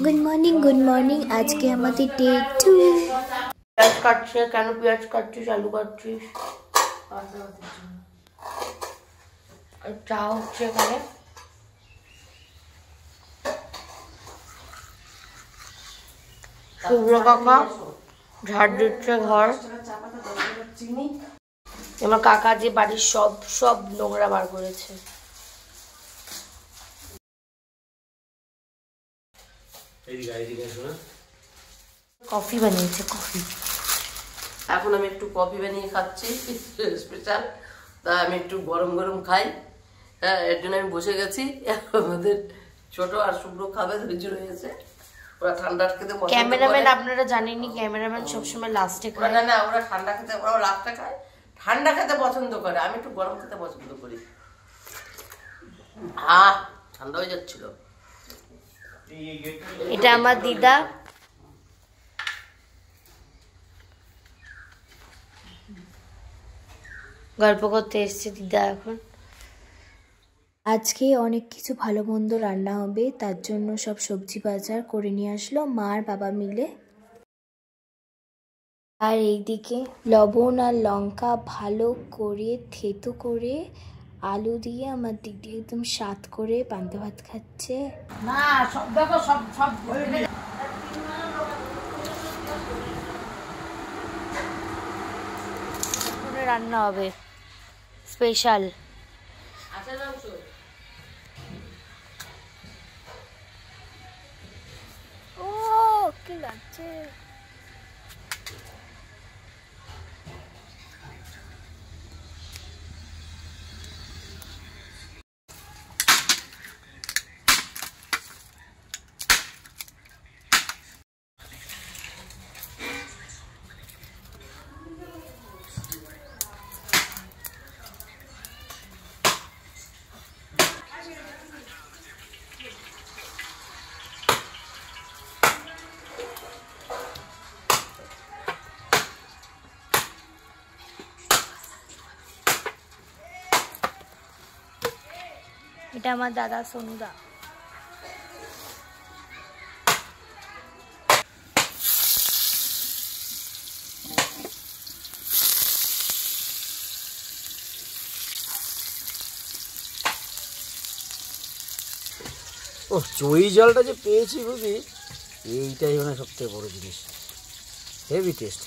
Good morning आज के हमारे डे 2 प्याज काटছে কেন পেঁয়াজ কাটছিস আলু কাটছিস আর চা হচ্ছে এখানে শুভ্র কাকা ঝাড় দিচ্ছে ঘর আমার কাকা যে বাড়ির সব নোংরা বার করেছে কফি বানিয়েছে কফি এখন আমি একটু কফি বানিয়ে খাচ্ছি স্পেশাল তা আমি একটু গরম গরম খাই হ্যাঁ এর জন্য আমি বসে গেছি আমাদের ছোট আর শুভ্র খাবে ধৈর্য রয়েছে ওরা ঠান্ডা খেতে পছন্দ করে ক্যামেরাম্যান আপনারা জানেননি ক্যামেরাম্যান সবসময় লাস্টে খায় না ওরা ঠান্ডা খেতে ওরা লাস্টে খায় ঠান্ডা খেতে পছন্দ করে আমি একটু গরম খেতে পছন্দ করি ঠান্ডা হয়ে যাচ্ছিল এটা আমার দিদা গল্প করতে এসেছে দিদা এখন আজকে অনেক কিছু ভালো মন্দ রান্না হবে তার জন্য সব সবজি বাজার করে নিয়ে আসলো মা আর বাবা মিলে আর এইদিকে লবণ আর লঙ্কা ভালো করে থেতো করে আলু দিয়ে আমার দিদি একদম স্বাদ করে পান্তা ভাত খাচ্ছে না সব দেখো সব রান্না হবে স্পেশাল আচ্ছা মাংস ও কি লাগছে এটা আমার দাদা সোনুদা ও চই জলটা যে পেয়েছি বুঝি এইটাই মানে সবথেকে বড় জিনিস হেভি টেস্ট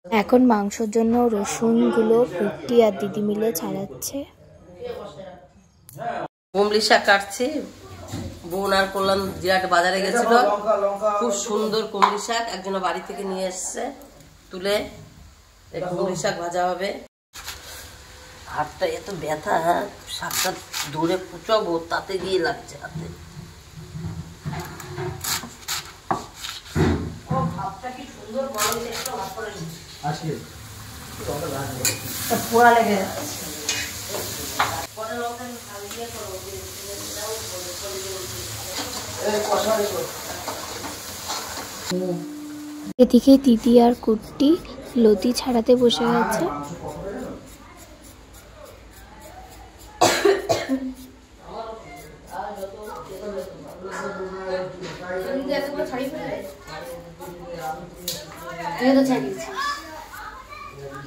এখন মাংসের জন্য রসুনগুলো পুটি আর দিদি মিলে ছাড়াচ্ছে কুমড়ি শাক কাটছি বোন আর কল্যাণ জিরাট বাজারে গেছিল খুব সুন্দর কুমড়ি শাক একজন বাড়ি থেকে নিয়ে এসছে তুলে কুমড়ি শাক ভাজা হবে হাতটা এত ব্যথা শাকটা দূরে কুচাবো তাতে গিয়ে লাগছে হাতে পোড়া লেগে এদিকে দিদি আর কুট্টি লতি ছাড়াতে বসে গেছে।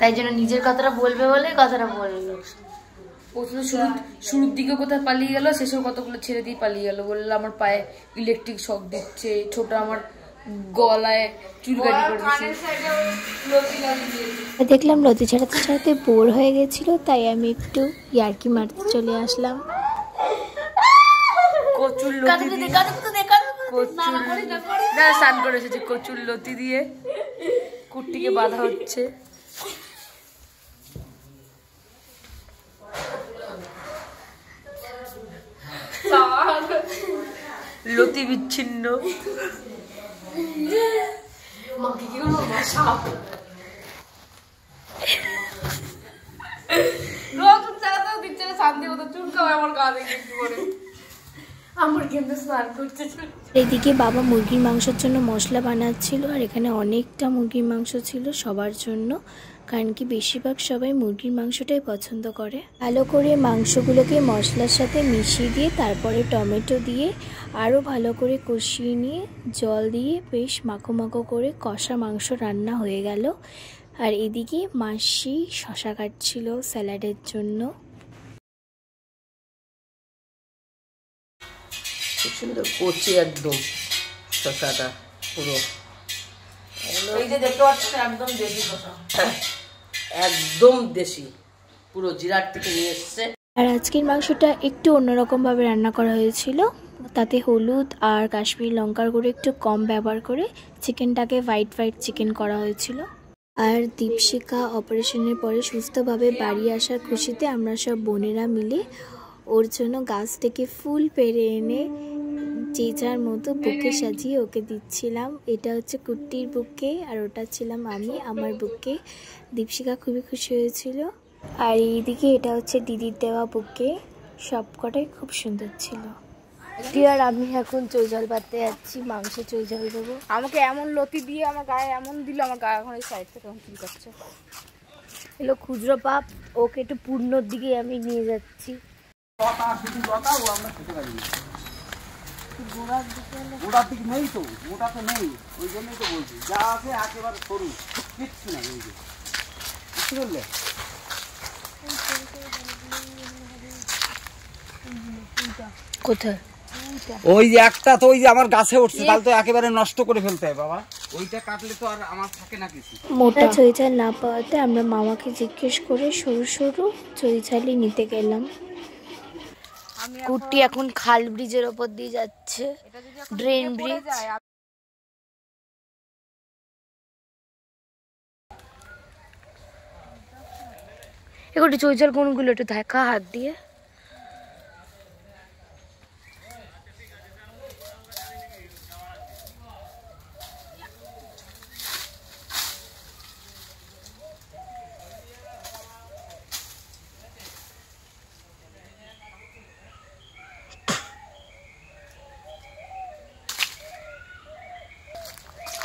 তাই জন্য নিজের কথাটা বলবে বলে কথাটা বললো। প্রথমে শুরুর দিকে কোথায় পালিয়ে গেল, শেষেও কতগুলো ছেড়ে দিয়ে পালিয়ে গেল। বললো আমার পায়ে ইলেকট্রিক শক দিচ্ছে, ছোট আমার গলায় চুলকানি করেছে। দেখলাম লতি ছাড়াতে ছাড়াতে বোর হয়ে গেছিল, তাই আমি একটু ইয়ার্কি মারতে চলে আসলাম। কচুর লতি না স্নান করে এসেছি, কচুর লতি দিয়ে কুট্টিকে বাঁধা হচ্ছে। লতি বিচ্ছিন্ন। এদিকে বাবা মুরগির মাংসের জন্য মশলা বানাচ্ছিল, আর এখানে অনেকটা মুরগির মাংস ছিল সবার জন্য, কারণ কি বেশিরভাগ সবাই মুরগির মাংসটাই পছন্দ করে। ভালো করে মাংসগুলোকে মশলার সাথে মিশিয়ে দিয়ে তারপরে টমেটো দিয়ে আরও ভালো করে কষিয়ে নিয়ে জল দিয়ে বেশ মাখো মাখো করে কষা মাংস রান্না হয়ে গেল। আর এদিকে মাসি শশা কাটছিল স্যালাডের জন্য। খুব সুন্দর কচি একদম শশাটা পুরো, এই যে দেখতে পাচ্ছেন একদম দেশি শশা, একদম দেশি, পুরো জিরাট থেকে নিয়ে এসছে। আর আজকের মাংসটা একটু অন্যরকম ভাবে রান্না করা হয়েছিল, তাতে হলুদ আর কাশ্মীরি লঙ্কার গুঁড়ো একটু কম ব্যবহার করে চিকেনটাকে হোয়াইট চিকেন করা হয়েছিল। আর দীপশিখা অপারেশনের পরে সুস্থভাবে বাড়ি আসার খুশিতে আমরা সব বোনেরা মিলে ওর জন্য গাছ থেকে ফুল পেড়ে এনে যে যার মতো বুকে সাজিয়ে ওকে দিচ্ছিলাম। এটা হচ্ছে কুট্টির বুকে আর ওটা ছিলাম আমি, আমার বুকে। দীপশিখা খুবই খুশি হয়েছিল। আর এইদিকে এটা হচ্ছে দিদির দেওয়া বুকে, সবকটাই খুব সুন্দর ছিল। আর আমি এখন চৈজল পাততে যাচ্ছি, মাংসে চৈজল দেবো। আমাকে এমন লতি দিয়ে আমার গায়ে এমন দিল, আমার গায়ে এখন এই সাইড থেকে ফিল করছে। এলো খুচরো পাপ, ওকে একটু পূর্ণর দিকে আমি নিয়ে যাচ্ছি। গোড়ার দিক নেই তো, মোটা তো নেই, ওই জন্যই তো বলছি যা আছে একেবারে সরু, কিচ্ছু না। এই যে বুঝতে পারলে, কোথায় ওই যে একটা তো ওই যে আমার গাছে উঠছে, তাহলে তো একেবারে নষ্ট করে ফেলতে হয় বাবা, ওইটা কাটলে তো আর আমার থাকে না কিছু। মোটা চৈঝাল না পাওয়াতে আমরা মামাকে জিজ্ঞেস করে সরু সরু চৈঝালই নিতে গেলাম। কুট্টি এখন খাল ব্রিজের ওপর দিয়ে যাচ্ছে, ড্রেন ব্রিজ। এগুলো চৈঝাল কোনগুলো একটু দেখা হাত দিয়ে।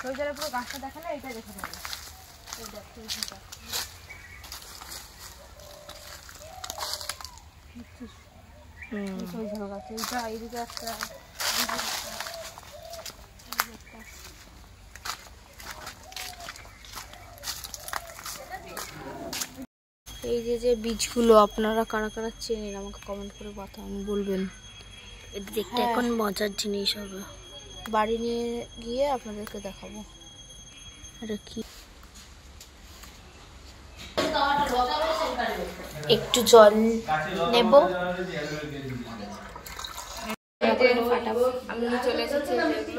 চৈঝালের পুরো গাছটা দেখা না, এটা দেখা যাবে। চৈঝাল গাছ এইটা, এইদিকে একটা, এই যে বীজগুলো আপনারা কারা কারা চেনেন আমাকে কমেন্ট করে বলবেন। এটা দেখতে এখন মজার জিনিস হবে, বাড়ি নিয়ে গিয়ে আপনাদেরকে দেখাবো। এটা কি, একটু জল নেব,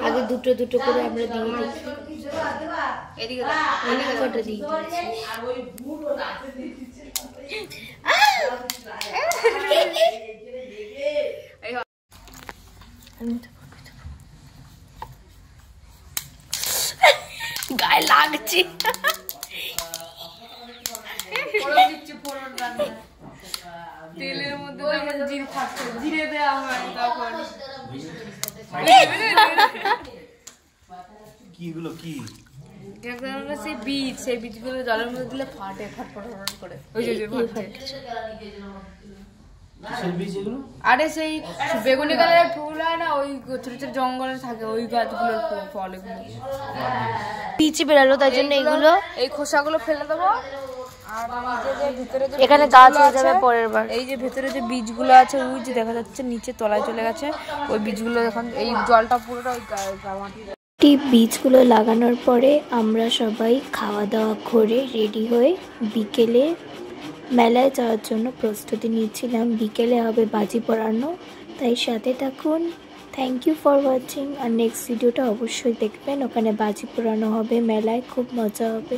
আগে দুটো দুটো করে আমরা দিয়ে দিই, কটা দিই। গায়ে লাগছে। তেলের মধ্যে জিরে দেওয়া হয় তখন কিগুলো কি সেই বীজগুলো জলের মধ্যে দিলে ফাটে ফটফট করে ওই যে আরে সেই বেগুনি কালারের ফুল হয় না, ওই ছোট ছোট জঙ্গলে থাকে ওই গাছগুলোর ফল এগুলো। পিচি বেরালো তাই জন্য এগুলো এই খোসাগুলো ফেলে দেবো। আর ভিতরে এখানে গাছ হয়ে যাবে পরের বার। এই যে ভেতরে যে বীজগুলো আছে ওই যে দেখা যাচ্ছে নিচে তলায় চলে গেছে, ওই বীজগুলো এখন এই জলটা পুরোটা ওই বীজগুলো লাগানোর পরে আমরা সবাই খাওয়া দাওয়া করে রেডি হয়ে বিকেলে মেলায় যাওয়ার জন্য প্রস্তুতি নিচ্ছিলাম। বিকেলে হবে বাজি পোড়ানো, তাই সাথে থাকুন। Thank you for watching. আর নেক্সট ভিডিওটা অবশ্যই দেখবেন, ওখানে বাজি পোড়ানো হবে মেলায়, খুব মজা হবে।